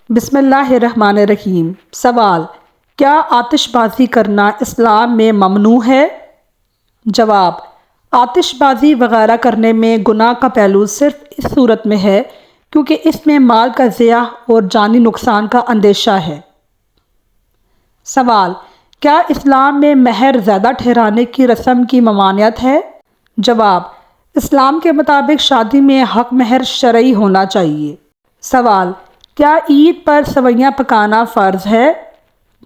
بسم اللہ الرحمن الرحیم۔ سوال: کیا آتش بازی کرنا اسلام میں ممنوع ہے؟ جواب: آتش بازی وغیرہ کرنے میں گناہ کا پہلو صرف اس صورت میں ہے کیونکہ اس میں مال کا ضیاع اور جانی نقصان کا اندیشہ ہے۔ سوال: کیا اسلام میں مہر زیادہ ٹھہرانے کی رسم کی ممانعت ہے؟ جواب: اسلام کے مطابق شادی میں حق مہر شرعی ہونا چاہیے۔ سوال: کیا عید پر سویاں پکانا فرض ہے؟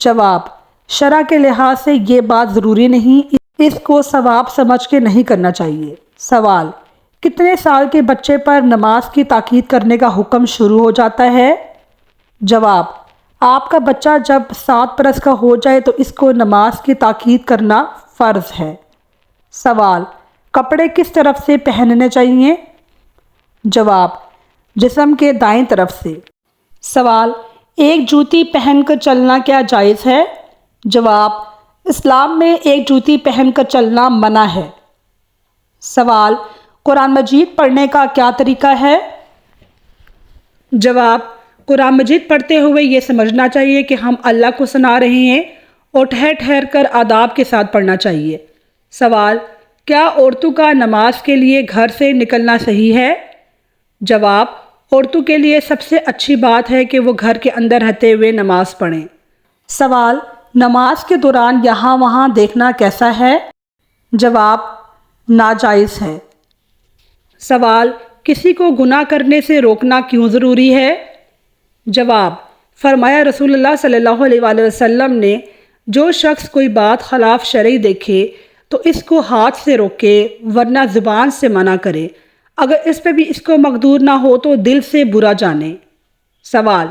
جواب: شرع کے لحاظ سے یہ بات ضروری نہیں، اس کو ثواب سمجھ کے نہیں کرنا چاہیے۔ سوال: کتنے سال کے بچے پر نماز کی تاکید کرنے کا حکم شروع ہو جاتا ہے؟ جواب: آپ کا بچہ جب 7 برس کا ہو جائے تو اس کو نماز کی تاکید کرنا فرض ہے۔ سوال: کپڑے کس طرف سے پہننے چاہیے؟ جواب: جسم کے دائیں طرف سے۔ سوال: ایک جوتی پہن کر چلنا کیا جائز ہے؟ جواب: اسلام میں ایک جوتی پہن کر چلنا منع ہے۔ سوال: قرآن مجید پڑھنے کا کیا طریقہ ہے؟ جواب: قرآن مجید پڑھتے ہوئے یہ سمجھنا چاہیے کہ ہم اللہ کو سنا رہے ہیں اور ٹھہر ٹھہر کر آداب کے ساتھ پڑھنا چاہیے۔ سوال: کیا عورتوں کا نماز کے لیے گھر سے نکلنا صحیح ہے؟ جواب: عورتوں کے لیے سب سے اچھی بات ہے کہ وہ گھر کے اندر رہتے ہوئے نماز پڑھیں۔ سوال: نماز کے دوران یہاں وہاں دیکھنا کیسا ہے؟ جواب: ناجائز ہے۔ سوال: کسی کو گناہ کرنے سے روکنا کیوں ضروری ہے؟ جواب: فرمایا رسول اللہ صلی اللہ علیہ وآلہ وسلم نے، جو شخص کوئی بات خلاف شرعی دیکھے تو اس کو ہاتھ سے روکے ورنہ زبان سے منع کرے، اگر اس پہ بھی اس کو مقدور نہ ہو تو دل سے برا جانے۔ سوال: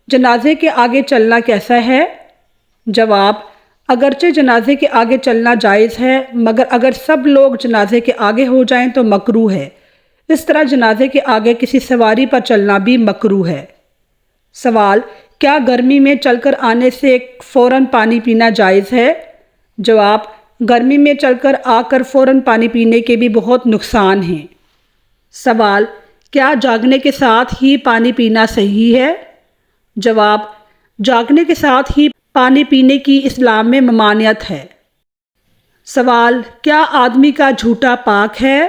جنازے کے آگے چلنا کیسا ہے؟ جواب: اگرچہ جنازے کے آگے چلنا جائز ہے مگر اگر سب لوگ جنازے کے آگے ہو جائیں تو مکروہ ہے۔ اس طرح جنازے کے آگے کسی سواری پر چلنا بھی مکروہ ہے۔ سوال: کیا گرمی میں چل کر آنے سے فوراً پانی پینا جائز ہے؟ جواب: گرمی میں چل کر آ کر فوراً پانی پینے کے بھی بہت نقصان ہیں۔ سوال: کیا جاگنے کے ساتھ ہی پانی پینا صحیح ہے؟ جواب: جاگنے کے ساتھ ہی پانی پینے کی اسلام میں ممانعت ہے۔ سوال: کیا آدمی کا جھوٹا پاک ہے؟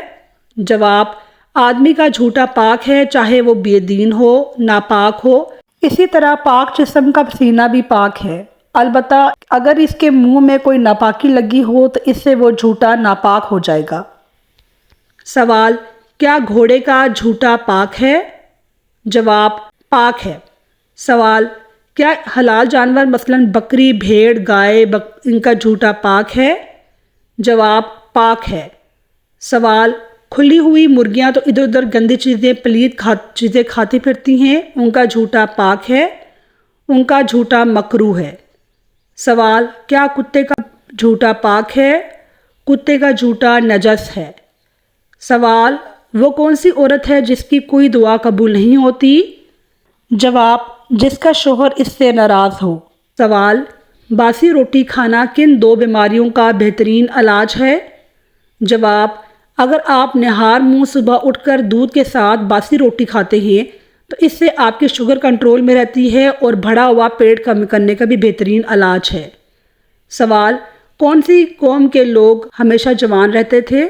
جواب: آدمی کا جھوٹا پاک ہے، چاہے وہ بے دین ہو، ناپاک ہو۔ اسی طرح پاک جسم کا پسینہ بھی پاک ہے، البتہ اگر اس کے منہ میں کوئی ناپاکی لگی ہو تو اس سے وہ جھوٹا ناپاک ہو جائے گا۔ سوال: کیا گھوڑے کا جھوٹا پاک ہے؟ جواب: پاک ہے۔ سوال: کیا حلال جانور مثلاً بکری، بھیڑ، گائے، ان کا جھوٹا پاک ہے؟ جواب: پاک ہے۔ سوال: کھلی ہوئی مرغیاں تو ادھر ادھر گندی چیزیں، پلید چیزیں کھاتی پھرتی ہیں، ان کا جھوٹا پاک ہے؟ ان کا جھوٹا مکروہ ہے۔ سوال: کیا کتے کا جھوٹا پاک ہے؟ کتے کا جھوٹا نجس ہے۔ سوال: وہ کون سی عورت ہے جس کی کوئی دعا قبول نہیں ہوتی؟ جواب: جس کا شوہر اس سے ناراض ہو۔ سوال: باسی روٹی کھانا کن 2 بیماریوں کا بہترین علاج ہے؟ جواب: اگر آپ نہار منہ صبح اٹھ کر دودھ کے ساتھ باسی روٹی کھاتے ہیں تو اس سے آپ کی شوگر کنٹرول میں رہتی ہے اور بڑھا ہوا پیٹ کم کرنے کا بھی بہترین علاج ہے۔ سوال: کون سی قوم کے لوگ ہمیشہ جوان رہتے تھے؟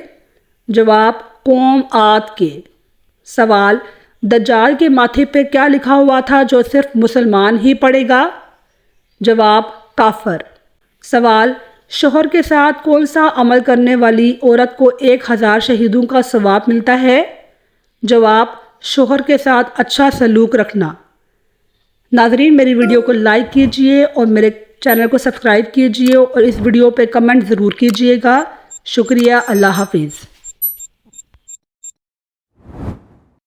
جواب: قوم عاد کے۔ سوال: دجال کے ماتھے پہ کیا لکھا ہوا تھا جو صرف مسلمان ہی پڑھے گا؟ جواب: کافر۔ سوال: شوہر کے ساتھ کون سا عمل کرنے والی عورت کو 1000 شہیدوں کا ثواب ملتا ہے؟ جواب: شوہر کے ساتھ اچھا سلوک رکھنا۔ ناظرین، میری ویڈیو کو لائک کیجئے اور میرے چینل کو سبسکرائب کیجئے اور اس ویڈیو پہ کمنٹ ضرور کیجئے گا۔ شکریہ۔ اللہ حافظ۔